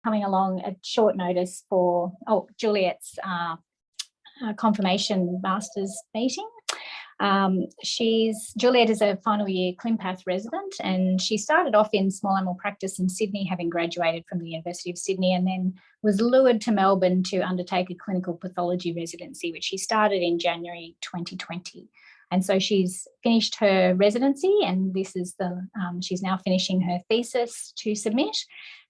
coming along at short notice for Juliet's confirmation master's meeting. Juliet is a final year ClinPath resident, and she started off in small animal practice in Sydney, having graduated from the University of Sydney, and then was lured to Melbourne to undertake a clinical pathology residency, which she started in January 2020. And so she's finished her residency, and this is she's now finishing her thesis to submit.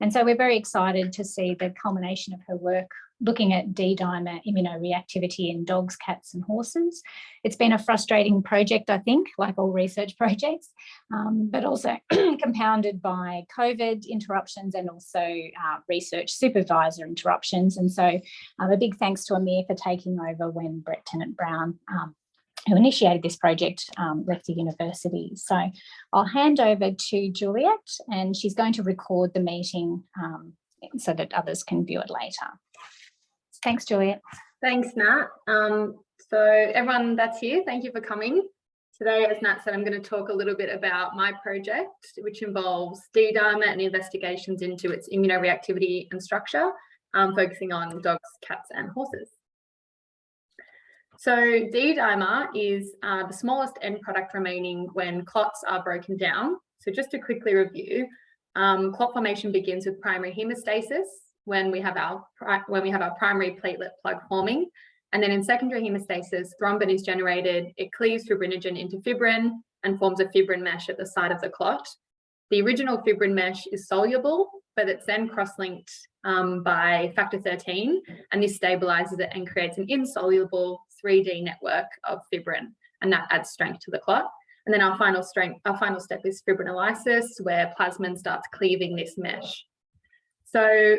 And so we're very excited to see the culmination of her work looking at D-dimer immunoreactivity in dogs, cats and horses. It's been a frustrating project, I think, like all research projects, but also compounded by COVID interruptions and also research supervisor interruptions. And so a big thanks to Amir for taking over when Brett Tennant-Brown, who initiated this project, left the university. So I'll hand over to Juliet, and she's going to record the meeting so that others can view it later. Thanks, Juliet. Thanks, Nat. So everyone that's here, thank you for coming. Today, as Nat said, I'm going to talk a little bit about my project, which involves D-dimer and investigations into its immunoreactivity and structure, focusing on dogs, cats and horses. So D-dimer is the smallest end product remaining when clots are broken down. So just to quickly review, clot formation begins with primary hemostasis, when we have our primary platelet plug forming, and then in secondary hemostasis, thrombin is generated. It cleaves fibrinogen into fibrin and forms a fibrin mesh at the side of the clot. The original fibrin mesh is soluble, but it's then cross-linked by factor 13, and this stabilizes it and creates an insoluble 3D network of fibrin, and that adds strength to the clot. And then our final step is fibrinolysis, where plasmin starts cleaving this mesh. So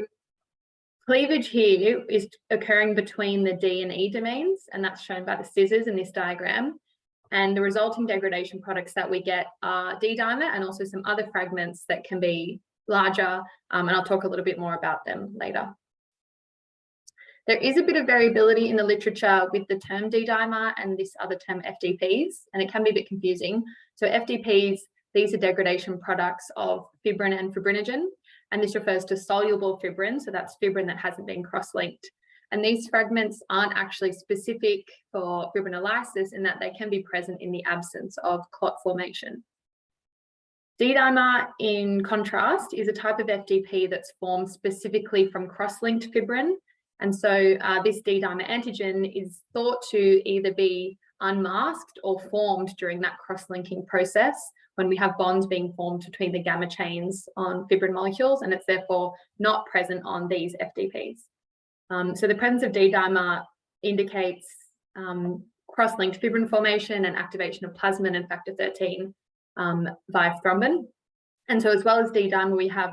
cleavage here is occurring between the D and E domains, and that's shown by the scissors in this diagram. And the resulting degradation products that we get are D-dimer and also some other fragments that can be larger, and I'll talk a little bit more about them later. There is a bit of variability in the literature with the term D-dimer and this other term FDPs, and it can be a bit confusing. So FDPs, these are degradation products of fibrin and fibrinogen, and this refers to soluble fibrin, so that's fibrin that hasn't been cross-linked. And these fragments aren't actually specific for fibrinolysis in that they can be present in the absence of clot formation. D-dimer, in contrast, is a type of FDP that's formed specifically from cross-linked fibrin. And so this D-dimer antigen is thought to either be unmasked or formed during that cross-linking process when we have bonds being formed between the gamma chains on fibrin molecules, and it's therefore not present on these FDPs. So the presence of D-dimer indicates cross-linked fibrin formation and activation of plasmin and factor 13 via thrombin. And so as well as D-dimer, we have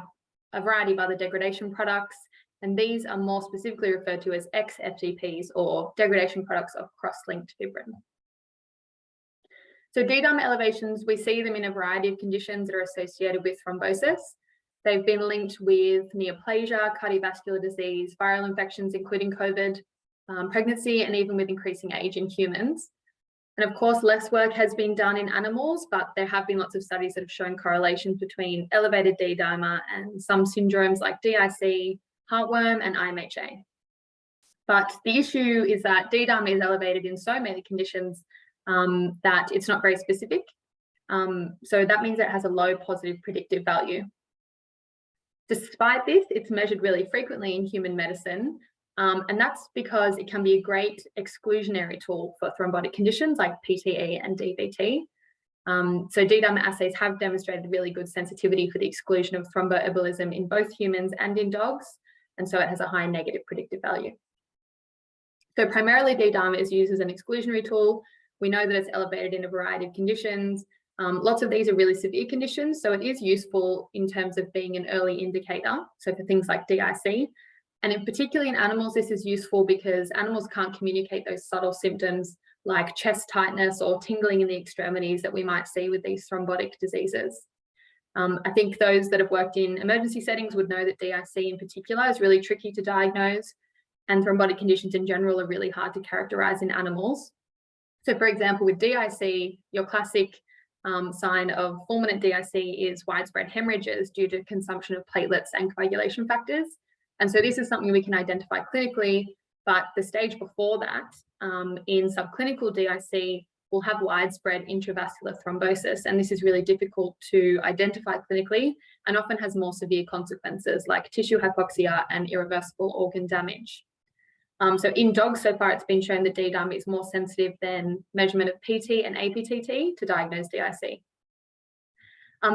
a variety of other degradation products, and these are more specifically referred to as X-FDPs, or degradation products of cross-linked fibrin. So D-dimer elevations, we see them in a variety of conditions that are associated with thrombosis. They've been linked with neoplasia, cardiovascular disease, viral infections, including COVID, pregnancy, and even with increasing age in humans. And of course, less work has been done in animals, but there have been lots of studies that have shown correlations between elevated D-dimer and some syndromes like DIC, heartworm, and IMHA. But the issue is that D-dimer is elevated in so many conditions that it's not very specific. So that means it has a low positive predictive value. Despite this, it's measured really frequently in human medicine, and that's because it can be a great exclusionary tool for thrombotic conditions like PTE and DVT. So D-dimer assays have demonstrated really good sensitivity for the exclusion of thromboembolism in both humans and in dogs, and so it has a high negative predictive value. So primarily D-dimer is used as an exclusionary tool. We know that it's elevated in a variety of conditions. Lots of these are really severe conditions, so it is useful in terms of being an early indicator, so for things like DIC. And in particularly in animals, this is useful because animals can't communicate those subtle symptoms like chest tightness or tingling in the extremities that we might see with these thrombotic diseases. I think those that have worked in emergency settings would know that DIC in particular is really tricky to diagnose, and thrombotic conditions in general are really hard to characterize in animals. So for example, with DIC, your classic sign of fulminant DIC is widespread hemorrhages due to consumption of platelets and coagulation factors. And so this is something we can identify clinically, but the stage before that, in subclinical DIC, will have widespread intravascular thrombosis, and this is really difficult to identify clinically and often has more severe consequences like tissue hypoxia and irreversible organ damage. So in dogs, so far it's been shown that D-dimer is more sensitive than measurement of PT and APTT to diagnose DIC.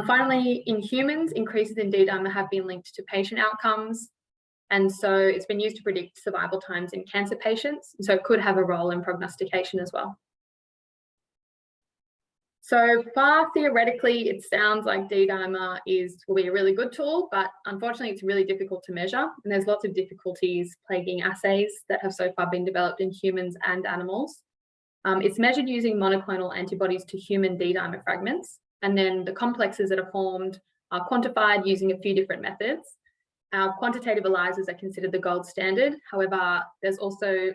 Finally, in humans, increases in D-dimer have been linked to patient outcomes, and so it's been used to predict survival times in cancer patients, so it could have a role in prognostication as well. So far, theoretically, it sounds like D-dimer will be a really good tool, but unfortunately, it's really difficult to measure. And there's lots of difficulties plaguing assays that have so far been developed in humans and animals. It's measured using monoclonal antibodies to human D-dimer fragments. And then the complexes that are formed are quantified using a few different methods. Our quantitative ELISAs are considered the gold standard. However, there's also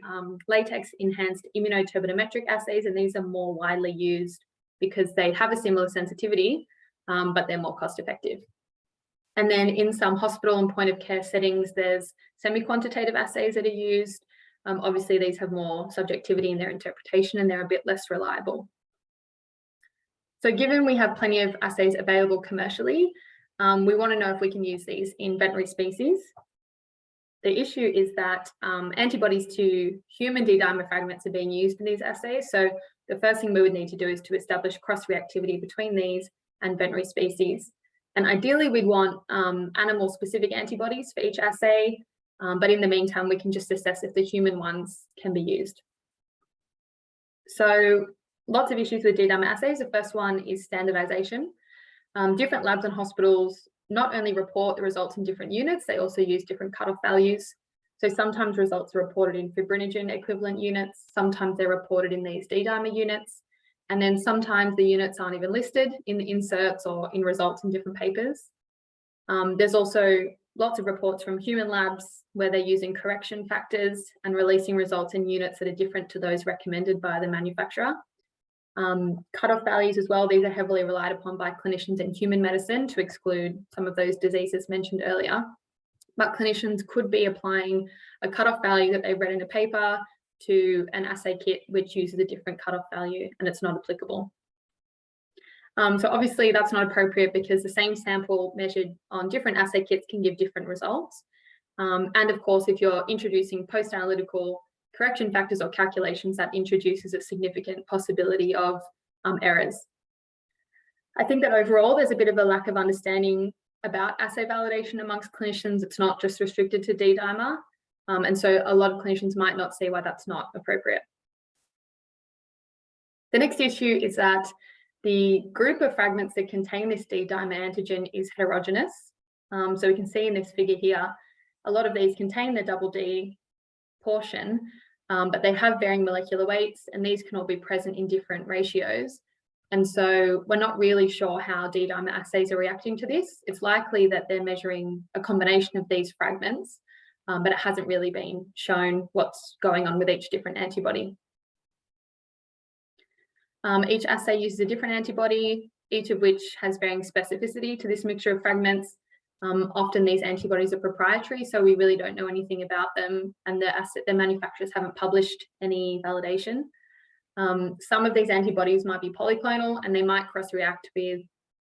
latex-enhanced immunoturbidimetric assays, and these are more widely used because they have a similar sensitivity, but they're more cost effective. And then in some hospital and point of care settings, there's semi-quantitative assays that are used. Obviously, these have more subjectivity in their interpretation and they're a bit less reliable. So given we have plenty of assays available commercially, we want to know if we can use these in veterinary species. The issue is that antibodies to human D-dimer fragments are being used in these assays. So the first thing we would need to do is to establish cross-reactivity between these and veterinary species. And ideally, we'd want animal-specific antibodies for each assay, but in the meantime, we can just assess if the human ones can be used. So lots of issues with D-dimer assays. The first one is standardization. Different labs and hospitals not only report the results in different units, they also use different cutoff values. So sometimes results are reported in fibrinogen equivalent units, sometimes they're reported in these D-dimer units, and then sometimes the units aren't even listed in the inserts or in results in different papers. There's also lots of reports from human labs where they're using correction factors and releasing results in units that are different to those recommended by the manufacturer. Cutoff values as well, these are heavily relied upon by clinicians in human medicine to exclude some of those diseases mentioned earlier. But clinicians could be applying a cutoff value that they've read in a paper to an assay kit which uses a different cutoff value and it's not applicable. So obviously that's not appropriate because the same sample measured on different assay kits can give different results. And of course, if you're introducing post-analytical correction factors or calculations, that introduces a significant possibility of errors. I think that overall there's a bit of a lack of understanding about assay validation amongst clinicians. It's not just restricted to D-dimer, and so a lot of clinicians might not see why that's not appropriate. The next issue is that the group of fragments that contain this D-dimer antigen is heterogeneous. So we can see in this figure here, a lot of these contain the double D portion, but they have varying molecular weights, and these can all be present in different ratios. And so we're not really sure how D-dimer assays are reacting to this. It's likely that they're measuring a combination of these fragments, but it hasn't really been shown what's going on with each different antibody. Each assay uses a different antibody, each of which has varying specificity to this mixture of fragments. Often these antibodies are proprietary, so we really don't know anything about them, and the manufacturers haven't published any validation. Some of these antibodies might be polyclonal and they might cross-react with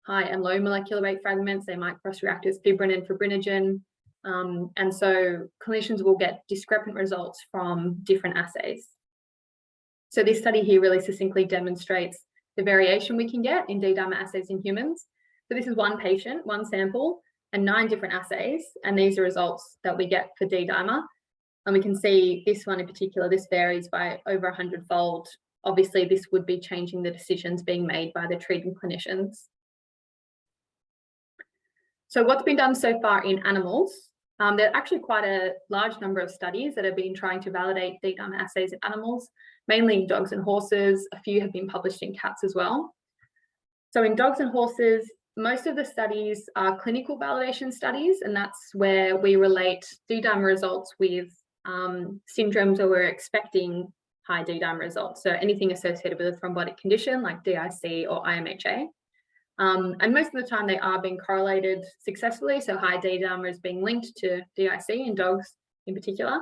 high and low molecular weight fragments. They might cross-react with fibrin and fibrinogen. And so clinicians will get discrepant results from different assays. So this study here really succinctly demonstrates the variation we can get in D-dimer assays in humans. So this is one patient, one sample, and 9 different assays. And these are results that we get for D-dimer. And we can see this one in particular, this varies by over 100-fold. Obviously, this would be changing the decisions being made by the treating clinicians. So what's been done so far in animals? There are actually quite a large number of studies that have been trying to validate D-dimer assays in animals, mainly in dogs and horses. A few have been published in cats as well. So in dogs and horses, most of the studies are clinical validation studies, and that's where we relate D-dimer results with syndromes where we're expecting high D-dimer results. So anything associated with a thrombotic condition like DIC or IMHA. And most of the time they are being correlated successfully. So high D-dimer is being linked to DIC in dogs in particular.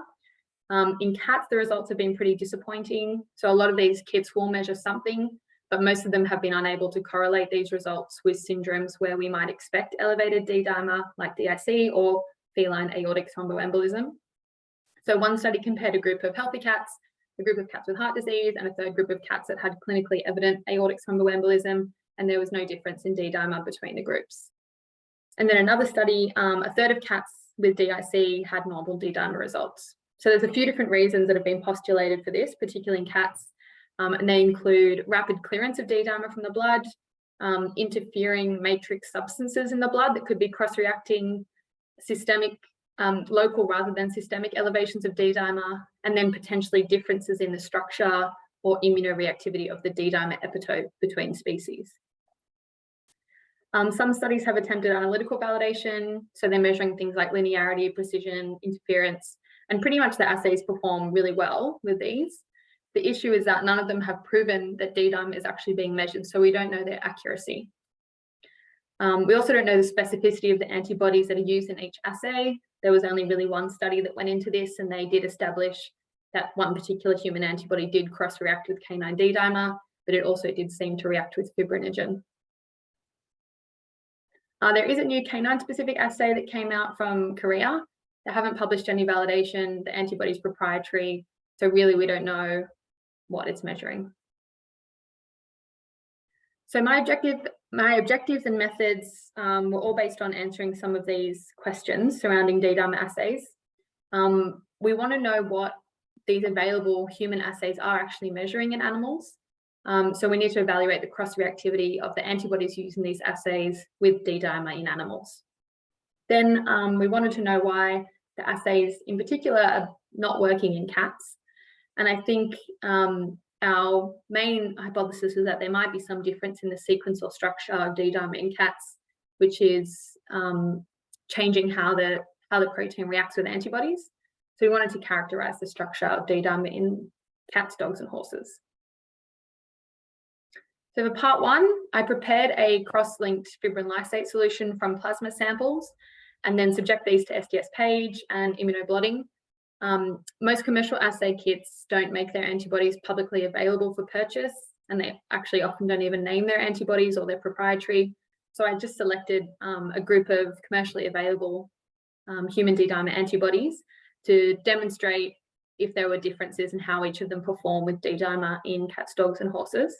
In cats, the results have been pretty disappointing. So a lot of these kits will measure something, but most of them have been unable to correlate these results with syndromes where we might expect elevated D-dimer like DIC or feline aortic thromboembolism. So one study compared a group of healthy cats, a group of cats with heart disease, and a third group of cats that had clinically evident aortic thromboembolism, and there was no difference in D-dimer between the groups. And then another study, a third of cats with DIC had normal D-dimer results. So there's a few different reasons that have been postulated for this, particularly in cats, and they include rapid clearance of D-dimer from the blood, interfering matrix substances in the blood that could be cross-reacting, systemic, local rather than systemic elevations of D-dimer, and then potentially differences in the structure or immunoreactivity of the D-dimer epitope between species. Some studies have attempted analytical validation, so they're measuring things like linearity, precision, interference, and pretty much the assays perform really well with these. The issue is that none of them have proven that D-dimer is actually being measured, so we don't know their accuracy. We also don't know the specificity of the antibodies that are used in each assay. There was only really one study that went into this, and they did establish that one particular human antibody did cross-react with canine D-dimer, but it also did seem to react with fibrinogen. There is a new canine-specific assay that came out from Korea. They haven't published any validation. The antibody is proprietary, so really we don't know what it's measuring. So my objectives and methods were all based on answering some of these questions surrounding D-dimer assays. We want to know what these available human assays are actually measuring in animals. So we need to evaluate the cross-reactivity of the antibodies used in these assays with D-dimer in animals. Then we wanted to know why the assays in particular are not working in cats. And I think our main hypothesis is that there might be some difference in the sequence or structure of D-dimer in cats, which is changing how the protein reacts with antibodies. So we wanted to characterize the structure of D-dimer in cats, dogs, and horses. So for part one, I prepared a cross-linked fibrin lysate solution from plasma samples and then subject these to SDS-PAGE and immunoblotting. Most commercial assay kits don't make their antibodies publicly available for purchase, and they actually often don't even name their antibodies or they're proprietary. So I just selected a group of commercially available human D-dimer antibodies to demonstrate if there were differences in how each of them perform with D-dimer in cats, dogs, and horses.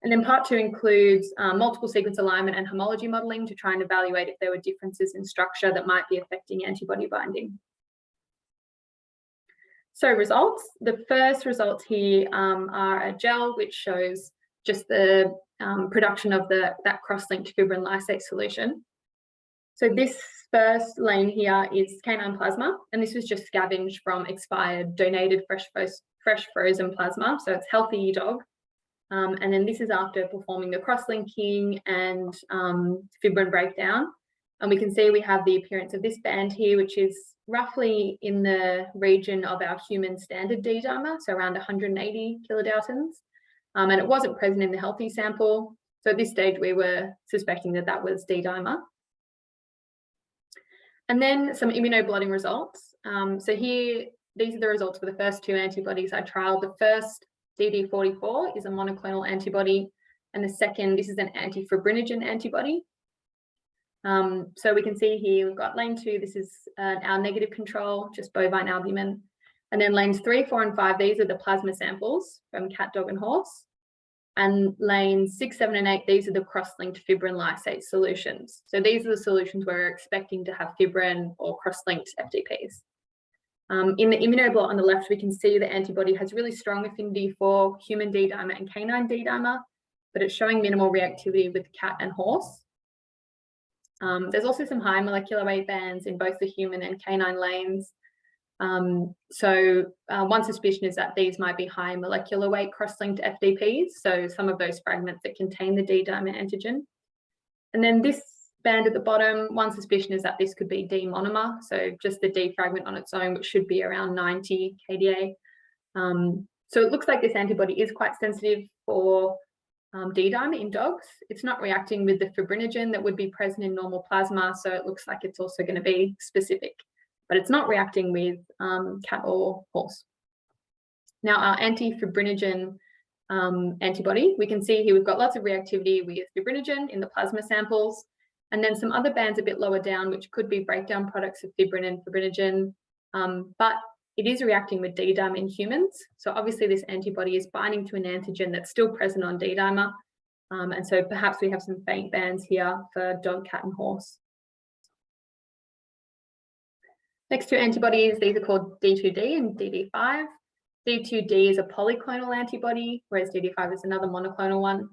And then part two includes multiple sequence alignment and homology modeling to try and evaluate if there were differences in structure that might be affecting antibody binding. So results, the first results here are a gel which shows just the production of that cross-linked fibrin lysate solution. So this first lane here is canine plasma, and this was just scavenged from expired donated fresh frozen plasma, so it's healthy dog. And then this is after performing the cross-linking and fibrin breakdown. And we can see we have the appearance of this band here, which is roughly in the region of our human standard D-dimer, so around 180 kilodaltons. And it wasn't present in the healthy sample. So at this stage, we were suspecting that that was D-dimer. And then some immunoblotting results. So here, these are the results for the first two antibodies I trialed. The first, DD44, is a monoclonal antibody, and the second, this is an anti-fibrinogen antibody. So we can see here we've got lane 2, this is our negative control, just bovine albumin. And then lanes 3, 4, and 5, these are the plasma samples from cat, dog, and horse. And lanes 6, 7, and 8, these are the cross-linked fibrin lysate solutions. So these are the solutions where we're expecting to have fibrin or cross-linked FDPs. In the immunoblot on the left, we can see the antibody has really strong affinity for human D-dimer and canine D-dimer, but it's showing minimal reactivity with cat and horse. There's also some high molecular weight bands in both the human and canine lanes. So one suspicion is that these might be high molecular weight cross-linked FDPs, so some of those fragments that contain the D-dimer antigen. And then this band at the bottom, one suspicion is that this could be D monomer, so just the D fragment on its own, which should be around 90 kDa. So it looks like this antibody is quite sensitive for D-dimer in dogs. It's not reacting with the fibrinogen that would be present in normal plasma, so it looks like it's also going to be specific, but it's not reacting with cat or horse. Now, our anti-fibrinogen antibody, we can see here we've got lots of reactivity with fibrinogen in the plasma samples, and then some other bands a bit lower down, which could be breakdown products of fibrin and fibrinogen, but it is reacting with D-dimer in humans. So obviously this antibody is binding to an antigen that's still present on D-dimer, and so perhaps we have some faint bands here for dog, cat, and horse. Next two antibodies, these are called D2D and DD5. D2D is a polyclonal antibody, whereas DD5 is another monoclonal one.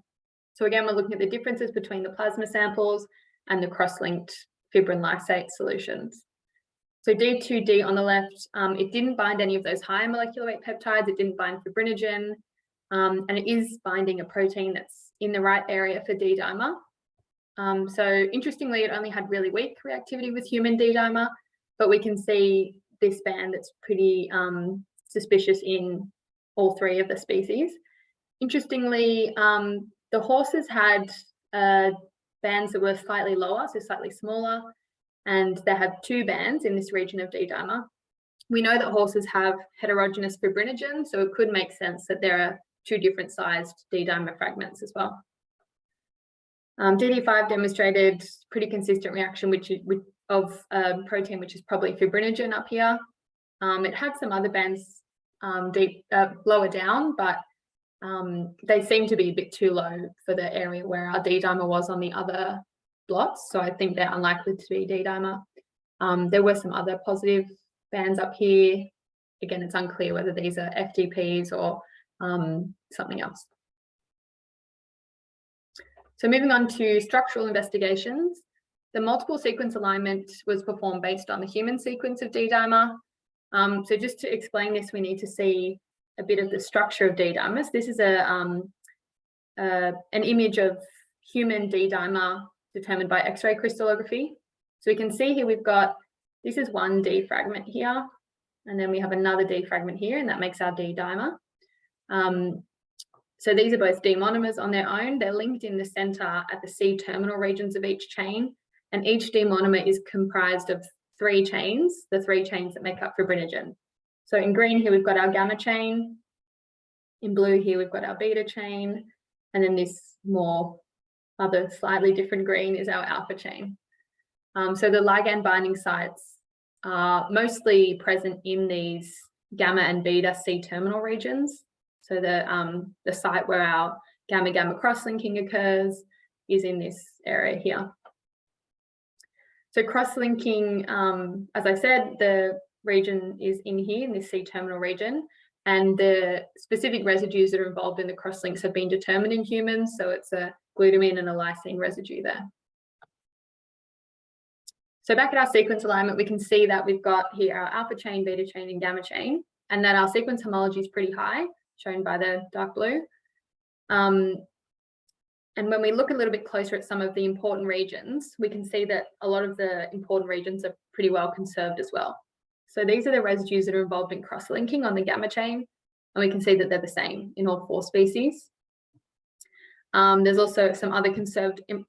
So again, we're looking at the differences between the plasma samples and the cross-linked fibrin lysate solutions. So D2D on the left, it didn't bind any of those higher molecular weight peptides. It didn't bind fibrinogen, and it is binding a protein that's in the right area for D-dimer. So interestingly, it only had really weak reactivity with human D-dimer, but we can see this band that's pretty suspicious in all three of the species. Interestingly, the horses had bands that were slightly lower, so slightly smaller, and they have two bands in this region of D-dimer. We know that horses have heterogeneous fibrinogen, so it could make sense that there are two different sized D-dimer fragments as well. DD5 demonstrated pretty consistent reaction of protein, which is probably fibrinogen up here. It had some other bands lower down, but they seem to be a bit too low for the area where our D-dimer was on the other blots, so I think they're unlikely to be D-dimer. There were some other positive bands up here. Again, it's unclear whether these are FTPs or something else. So moving on to structural investigations, the multiple sequence alignment was performed based on the human sequence of D-dimer. So just to explain this, we need to see a bit of the structure of D-dimers. This is an image of human D-dimer determined by X-ray crystallography. So we can see here we've got, this is one D fragment here, and then we have another D fragment here, and that makes our D-dimer. So these are both D monomers on their own. They're linked in the center at the C-terminal regions of each chain, and each D monomer is comprised of three chains, the three chains that make up fibrinogen. So in green here, we've got our gamma chain. In blue here, we've got our beta chain. And then this more other slightly different green is our alpha chain. So the ligand binding sites are mostly present in these gamma and beta C-terminal regions. So the site where our gamma-gamma cross-linking occurs is in this area here. So cross-linking, as I said, the region is in here, in this C-terminal region, and the specific residues that are involved in the cross-links have been determined in humans, so it's a glutamine and a lysine residue there. So back at our sequence alignment, we can see that we've got here our alpha chain, beta chain, and gamma chain, and that our sequence homology is pretty high, shown by the dark blue. And when we look a little bit closer at some of the important regions, we can see that a lot of the important regions are pretty well conserved as well. So these are the residues that are involved in cross-linking on the gamma chain, and we can see that they're the same in all four species. There's also some other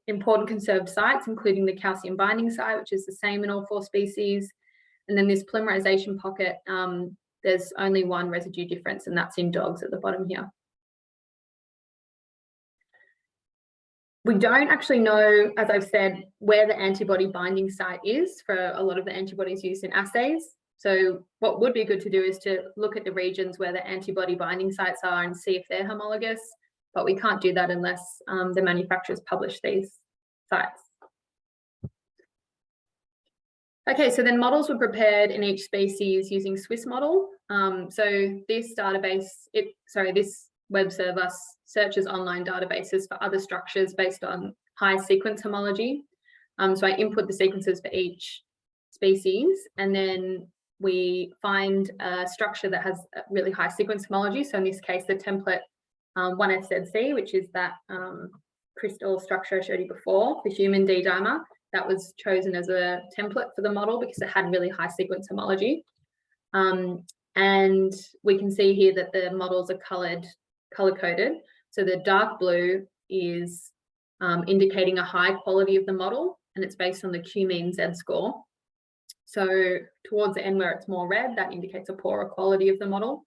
important conserved sites, including the calcium binding site, which is the same in all four species. And then this polymerization pocket, there's only one residue difference, and that's in dogs at the bottom here. We don't actually know, as I've said, where the antibody binding site is for a lot of the antibodies used in assays. So what would be good to do is to look at the regions where the antibody binding sites are and see if they're homologous, but we can't do that unless the manufacturers publish these sites. Okay, so then models were prepared in each species using Swiss model. So this database, this web server searches online databases for other structures based on high sequence homology. So I input the sequences for each species, and then we find a structure that has a really high sequence homology. So in this case, the template 1SZC, which is that crystal structure I showed you before, the human D-dimer, that was chosen as a template for the model because it had really high sequence homology. And we can see here that the models are color-coded. So the dark blue is indicating a high quality of the model, and it's based on the Q-mean Z score. So towards the end where it's more red, that indicates a poorer quality of the model.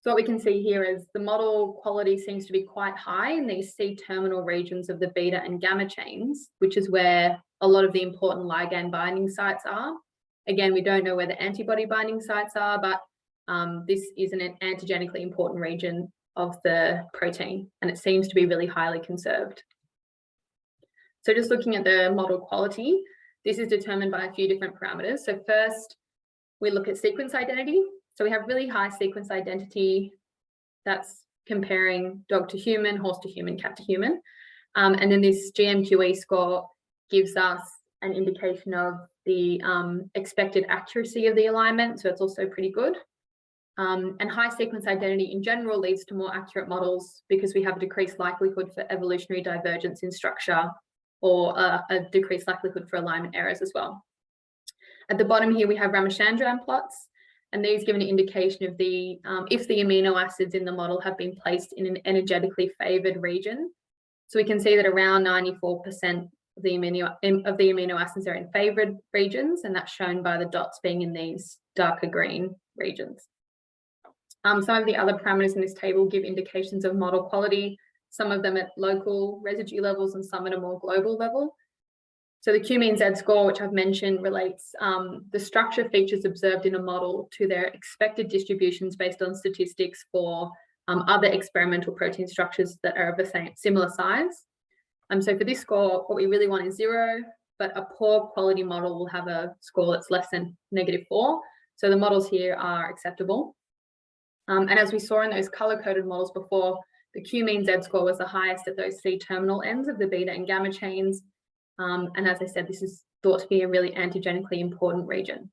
So what we can see here is the model quality seems to be quite high in these C-terminal regions of the beta and gamma chains, which is where a lot of the important ligand binding sites are. Again, we don't know where the antibody binding sites are, but this is an antigenically important region of the protein, and it seems to be really highly conserved. So just looking at the model quality, this is determined by a few different parameters. So first, we look at sequence identity. So we have really high sequence identity. That's comparing dog to human, horse to human, cat to human. And then this GMQE score gives us an indication of the expected accuracy of the alignment. So it's also pretty good. And high sequence identity in general leads to more accurate models because we have a decreased likelihood for evolutionary divergence in structure, or a decreased likelihood for alignment errors as well. At the bottom here, we have Ramachandran plots, and these give an indication of the if the amino acids in the model have been placed in an energetically favored region. So we can see that around 94% of the amino acids are in favored regions, and that's shown by the dots being in these darker green regions. Some of the other parameters in this table give indications of model quality, some of them at local residue levels and some at a more global level. So the Q-mean Z score, which I've mentioned, relates the structure features observed in a model to their expected distributions based on statistics for other experimental protein structures that are of the similar size. So for this score, what we really want is 0, but a poor quality model will have a score that's less than -4. So the models here are acceptable. And as we saw in those color-coded models before, the Q-mean Z score was the highest at those C-terminal ends of the beta and gamma chains. And as I said, this is thought to be a really antigenically important region.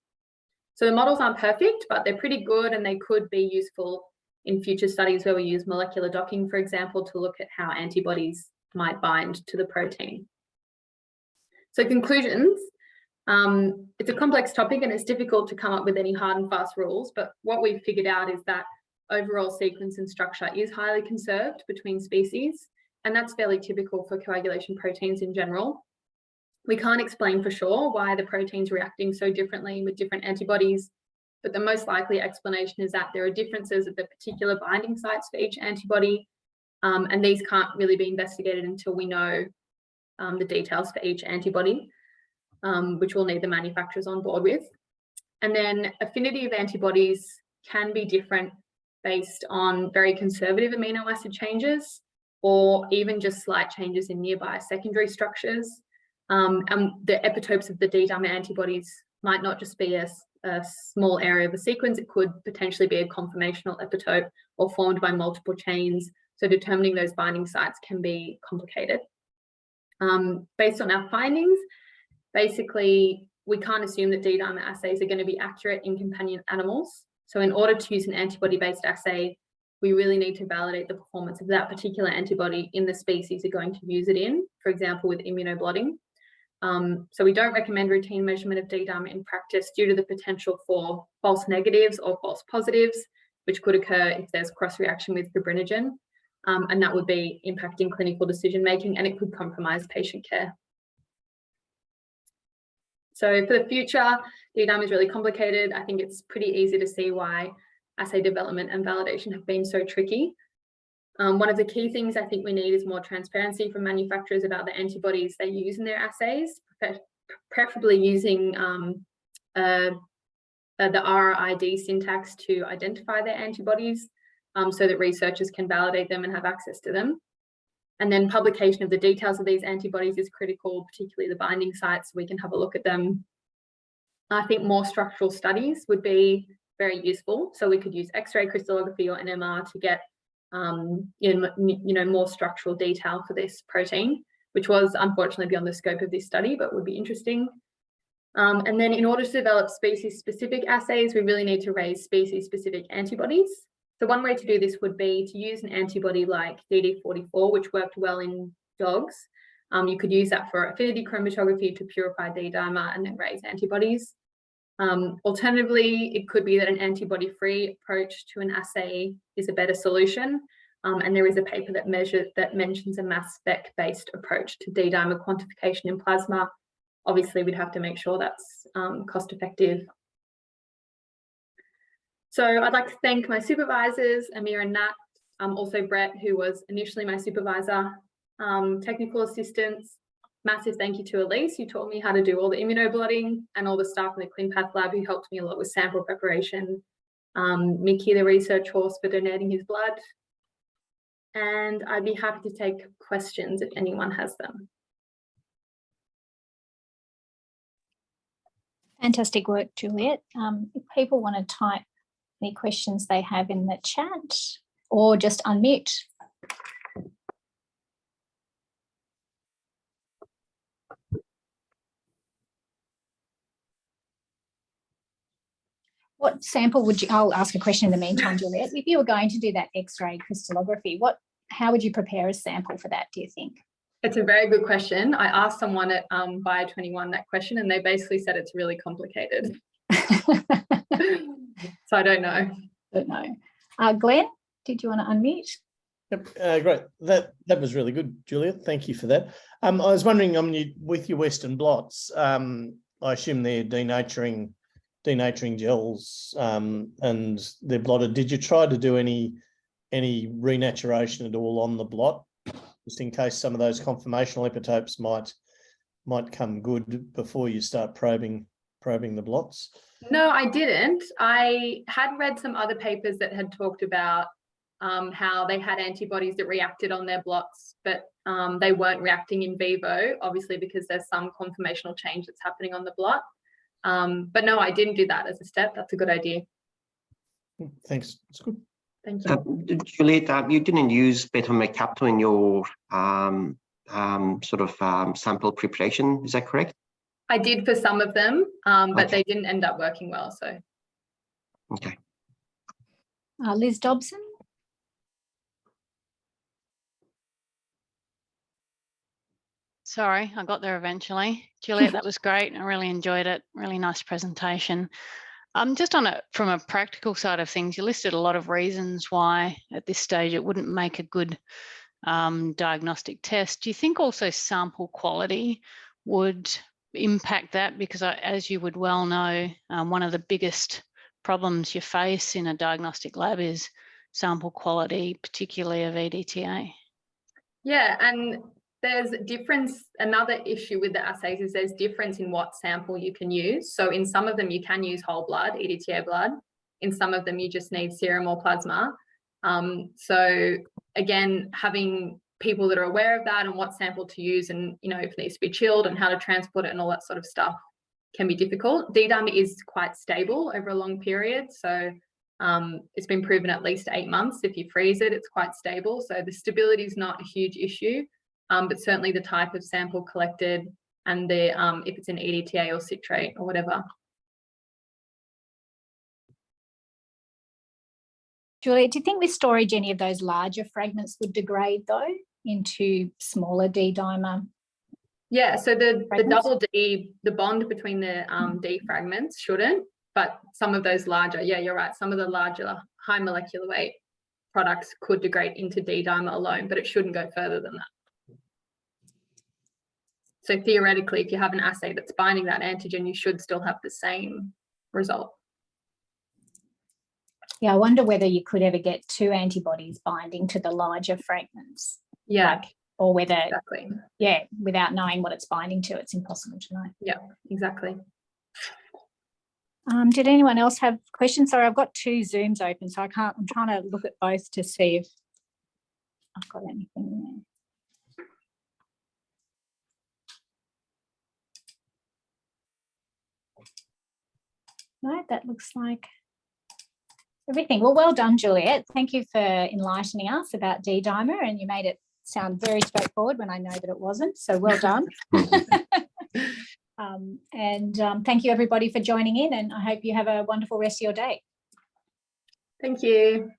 So the models aren't perfect, but they're pretty good, and they could be useful in future studies where we use molecular docking, for example, to look at how antibodies might bind to the protein. So conclusions. It's a complex topic and it's difficult to come up with any hard and fast rules, but what we've figured out is that overall sequence and structure is highly conserved between species, and that's fairly typical for coagulation proteins in general. We can't explain for sure why the protein's reacting so differently with different antibodies, but the most likely explanation is that there are differences at the particular binding sites for each antibody, and these can't really be investigated until we know the details for each antibody, which we'll need the manufacturers on board with. And then affinity of antibodies can be different based on very conservative amino acid changes, or even just slight changes in nearby secondary structures. And the epitopes of the D-dimer antibodies might not just be a small area of a sequence, it could potentially be a conformational epitope or formed by multiple chains. So determining those binding sites can be complicated. Based on our findings, basically, we can't assume that D-dimer assays are going to be accurate in companion animals. So in order to use an antibody-based assay, we really need to validate the performance of that particular antibody in the species we're going to use it in, for example, with immunoblotting. So we don't recommend routine measurement of D-dimer in practice due to the potential for false negatives or false positives, which could occur if there's cross-reaction with fibrinogen, and that would be impacting clinical decision-making, and it could compromise patient care. So for the future, D-dimer is really complicated. I think it's pretty easy to see why assay development and validation have been so tricky. One of the key things I think we need is more transparency from manufacturers about the antibodies they use in their assays, preferably using the RRID syntax to identify their antibodies, so that researchers can validate them and have access to them. And then publication of the details of these antibodies is critical, particularly the binding sites, so we can have a look at them. I think more structural studies would be very useful. So we could use X-ray crystallography or NMR to get more structural detail for this protein, which was unfortunately beyond the scope of this study, but would be interesting. And then in order to develop species-specific assays, we really need to raise species-specific antibodies. So one way to do this would be to use an antibody like DD44, which worked well in dogs. You could use that for affinity chromatography to purify D-dimer and then raise antibodies. Alternatively, it could be that an antibody-free approach to an assay is a better solution. And there is a paper that mentions a mass spec-based approach to D-dimer quantification in plasma. Obviously, we'd have to make sure that's cost effective. So I'd like to thank my supervisors, Amir and Nat, also Brett, who was initially my supervisor, technical assistants. Massive thank you to Elise, who taught me how to do all the immunoblotting, and all the staff in the ClinPath lab who helped me a lot with sample preparation. Mickey, the research horse, for donating his blood. And I'd be happy to take questions if anyone has them. Fantastic work, Juliet. If people want to type any questions they have in the chat, or just unmute. What sample would you, I'll ask a question in the meantime, Juliet. If you were going to do that X-ray crystallography, how would you prepare a sample for that, do you think? It's a very good question. I asked someone at Bio21 that question, and they basically said it's really complicated. So I don't know. Don't know. Glenn, did you want to unmute? Yep, great. That was really good, Juliet. Thank you for that. I was wondering, with your Western blots, I assume they're denaturing gels, and they're blotted. Did you try to do any renaturation at all on the blot, just in case some of those conformational epitopes might come good before you start probing the blots? No, I didn't. I had read some other papers that had talked about how they had antibodies that reacted on their blots, but they weren't reacting in vivo, obviously because there's some conformational change that's happening on the blot. But no, I didn't do that as a step. That's a good idea. Thanks. It's good. Thank you. Juliet, you didn't use beta-mercaptan in your sample preparation, is that correct? I did for some of them, but Okay. they didn't end up working well. So. Okay. Liz Dobson. Sorry, I got there eventually. Juliet, that was great. I really enjoyed it. Really nice presentation. Just from a practical side of things, you listed a lot of reasons why at this stage it wouldn't make a good diagnostic test. Do you think also sample quality would impact that? Because as you would well know, one of the biggest problems you face in a diagnostic lab is sample quality, particularly of EDTA. Yeah, and there's difference. Another issue with the assays is there's difference in what sample you can use. So in some of them you can use whole blood, EDTA blood. In some of them you just need serum or plasma. So again, having people that are aware of that and what sample to use, and if it needs to be chilled and how to transport it and all that sort of stuff can be difficult. D-dimer is quite stable over a long period. So it's been proven at least 8 months. If you freeze it, it's quite stable. So the stability is not a huge issue. But certainly the type of sample collected and the if it's an EDTA or citrate or whatever. Juliet, do you think with storage any of those larger fragments would degrade though into smaller D-dimer? Yeah, so the double D, the bond between the D fragments shouldn't, but some of those larger, yeah, you're right, some of the larger high molecular weight products could degrade into D-dimer alone, but it shouldn't go further than that. So theoretically, if you have an assay that's binding that antigen, you should still have the same result. Yeah, I wonder whether you could ever get 2 antibodies binding to the larger fragments. Yeah. Or whether, exactly. Yeah, without knowing what it's binding to, it's impossible to know. Yeah, exactly. Did anyone else have questions? Sorry, I've got 2 Zooms open, so I'm trying to look at both to see if I've got anything there. No, that looks like everything. Well done, Juliet. Thank you for enlightening us about D-dimer, and you made it sound very straightforward when I know that it wasn't. So well done. Thank you everybody for joining in, and I hope you have a wonderful rest of your day. Thank you.